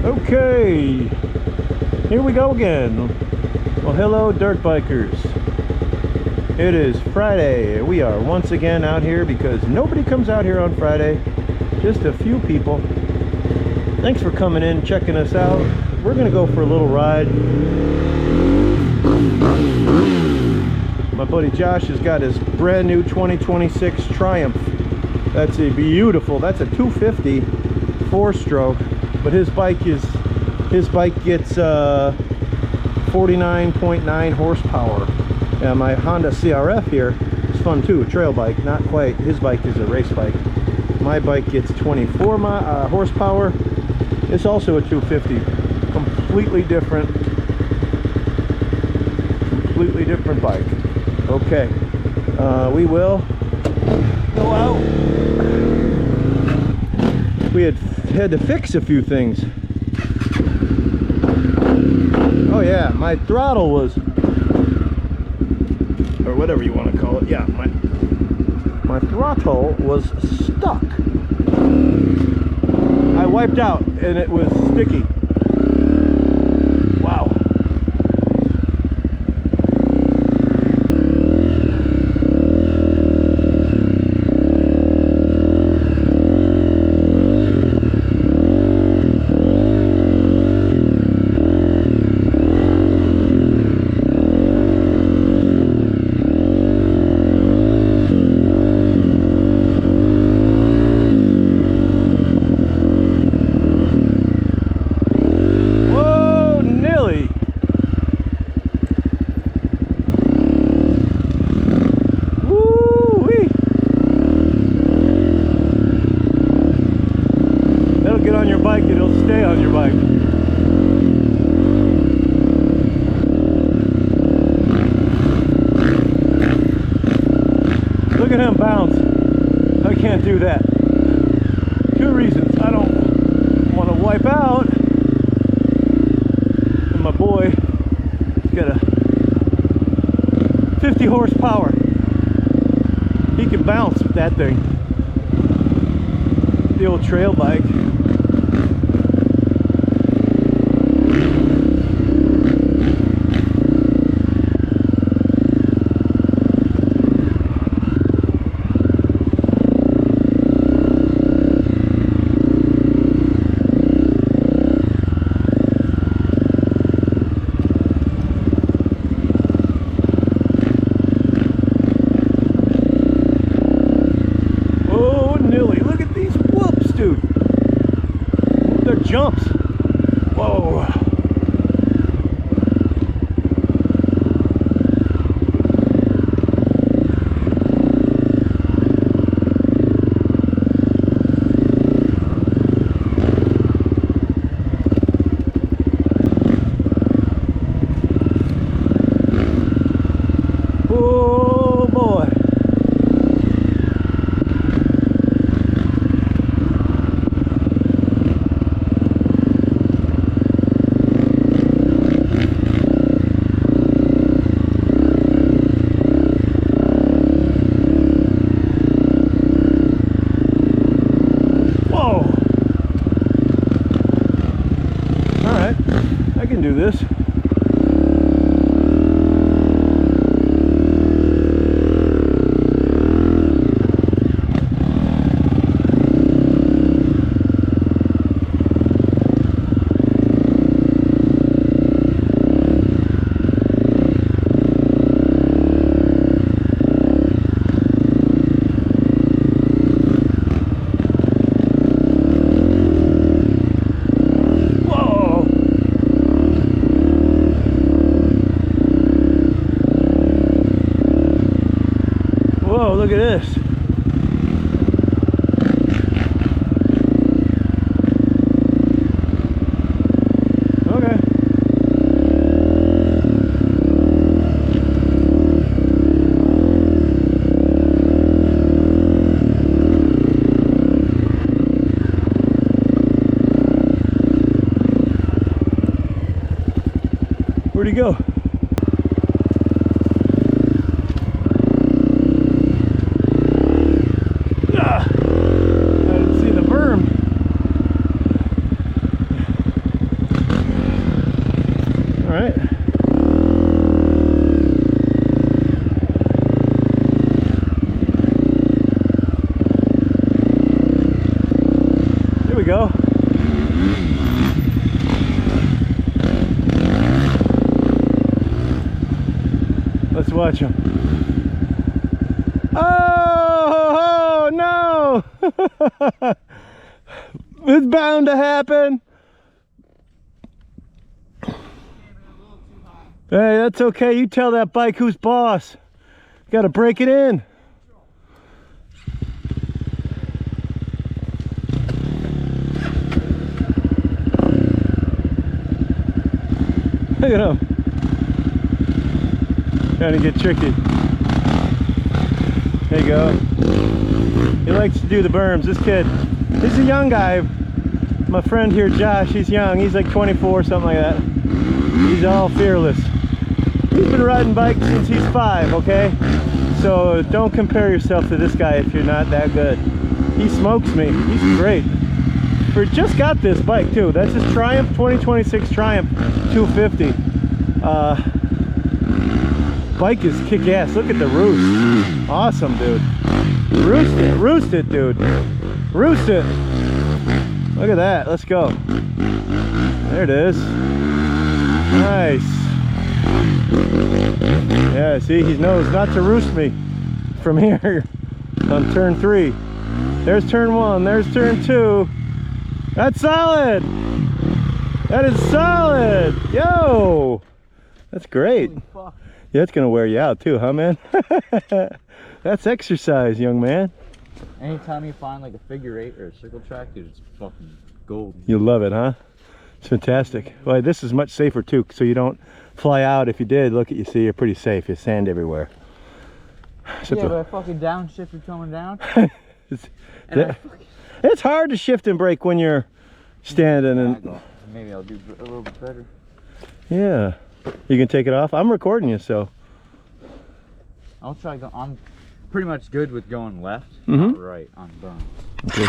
Okay, here we go again. Well, hello dirt bikers. It is Friday. We are once again out here because nobody comes out here on Friday, just a few people. Thanks for coming in, checking us out. We're gonna go for a little ride. My buddy Josh has got his brand new 2026 Triumph. That's a beautiful, that's a 250 4-stroke, but his bike gets 49.9 horsepower. And my Honda CRF here is fun too, a trail bike, not quite. His bike is a race bike. My bike gets 24 horsepower. It's also a 250. Completely different bike. Okay, we will go out. We had to fix a few things. Oh yeah, my throttle was, or whatever you want to call it. Yeah, my throttle was stuck. I wiped out and it was sticky. Wow. It'll stay on your bike. Look at him bounce. I can't do that. 2 reasons. I don't want to wipe out, and my boy has got a 50 horsepower. He can bounce with that thing. The old trail bike. Jumps. Whoa. Oh boy. I can do this. Whoa, look at this. Okay. Where'd he go? go. Let's watch him. Oh, no! It's bound to happen. Hey, that's okay. You tell that bike who's boss. You gotta break it in. Look at him. Trying to get tricky. There you go. He likes to do the berms. This kid, he's a young guy. My friend here, Josh, he's young. He's like 24, something like that. He's all fearless. He's been riding bikes since he's 5, okay? So don't compare yourself to this guy if you're not that good. He smokes me. He's great. Just got this bike too. That's his Triumph, 2026 Triumph 250. Bike is kick-ass. Look at the roost. Awesome, dude. Roost it, dude. Roost it. Look at that. Let's go. There it is. Nice. Yeah, see, he knows not to roost me from here on turn 3. There's turn 1. There's turn 2. That's solid. That is solid. Yo. That's great. Yeah, it's gonna wear you out too, huh, man? That's exercise, young man. Anytime you find like a figure 8 or a circle track, dude, it's fucking gold. You love it, huh? It's fantastic. Well, this is much safer too, so you don't fly out. If you did, look at you, see, you're pretty safe. There's sand everywhere. Yeah, but I fucking downshifted coming down. It's hard to shift and brake when you're standing. And maybe I'll do a little bit better. Yeah. You can take it off. I'm recording you, so. I'll try. I'm pretty much good with going left, not right on berm. Okay.